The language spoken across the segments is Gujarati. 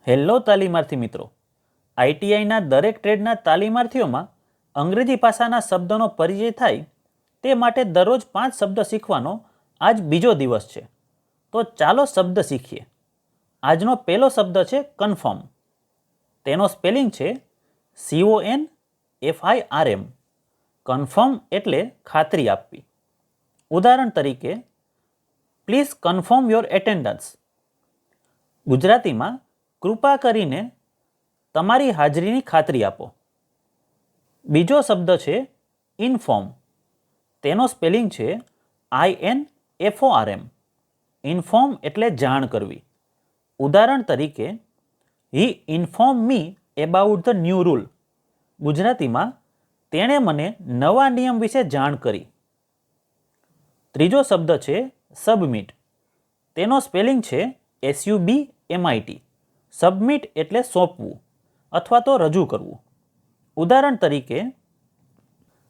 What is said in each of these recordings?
હેલો તાલીમાર્થી મિત્રો, આઈટીઆઈના દરેક ટ્રેડના તાલીમાર્થીઓમાં અંગ્રેજી ભાષાના શબ્દોનો પરિચય થાય તે માટે દરરોજ 5 શબ્દ શીખવાનો આજ બીજો દિવસ છે. તો ચાલો શબ્દ શીખીએ. આજનો પહેલો શબ્દ છે કન્ફર્મ. તેનો સ્પેલિંગ છે CONFIRM. કન્ફર્મ એટલે ખાતરી આપવી. ઉદાહરણ તરીકે, પ્લીઝ કન્ફર્મ યોર એટેન્ડન્સ. ગુજરાતીમાં કૃપા કરીને તમારી હાજરીની ખાતરી આપો. બીજો શબ્દ છે ઇન્ફોર્મ. તેનો સ્પેલિંગ છે INFORM. ઇન્ફોર્મ એટલે જાણ કરવી. ઉદાહરણ તરીકે, he inform me about the new rule. ગુજરાતીમાં તેણે મને નવા નિયમ વિશે જાણ કરી. ત્રીજો શબ્દ છે સબમિટ. તેનો સ્પેલિંગ છે SUBMIT. સબમિટ એટલે સોંપવું અથવા તો રજૂ કરવું. ઉદાહરણ તરીકે,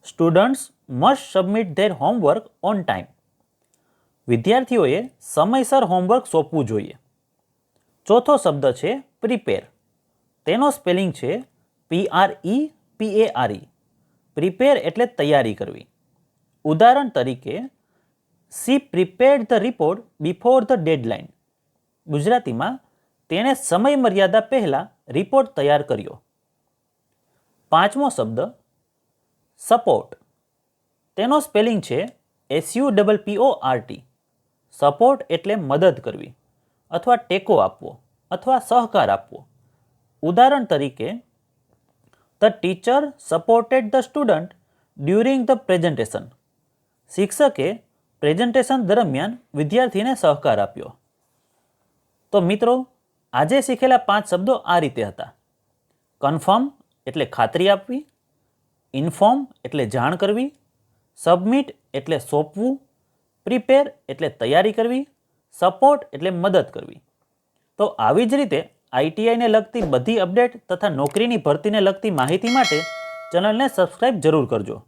students must submit there homework on time. વિદ્યાર્થીઓએ સમયસર હોમવર્ક સોંપવું જોઈએ. ચોથો શબ્દ છે પ્રિપેર. તેનો સ્પેલિંગ છે PREPARE. પ્રિપેર એટલે તૈયારી કરવી. ઉદાહરણ તરીકે, she prepared the report before the deadline. ગુજરાતીમાં તેણે સમય મર્યાદા પહેલાં રિપોર્ટ તૈયાર કર્યો. પાંચમો શબ્દ સપોર્ટ. તેનો સ્પેલિંગ છે SUPPORT. સપોર્ટ એટલે મદદ કરવી અથવા ટેકો આપવો અથવા સહકાર આપવો. ઉદાહરણ તરીકે, the teacher supported the student during the presentation. શિક્ષકે પ્રેઝન્ટેશન દરમિયાન વિદ્યાર્થીને સહકાર આપ્યો. તો મિત્રો, આજે શીખેલા 5 શબ્દો આ રીતે હતા. કન્ફર્મ એટલે ખાતરી આપવી, ઇન્ફોર્મ એટલે જાણ કરવી, સબમિટ એટલે સોંપવું, પ્રિપેર એટલે તૈયારી કરવી, સપોર્ટ એટલે મદદ કરવી. તો આવી જ રીતે આઈટીઆઈને લગતી બધી અપડેટ તથા નોકરીની ભરતીને લગતી માહિતી માટે ચેનલને સબસ્ક્રાઇબ જરૂર કરજો.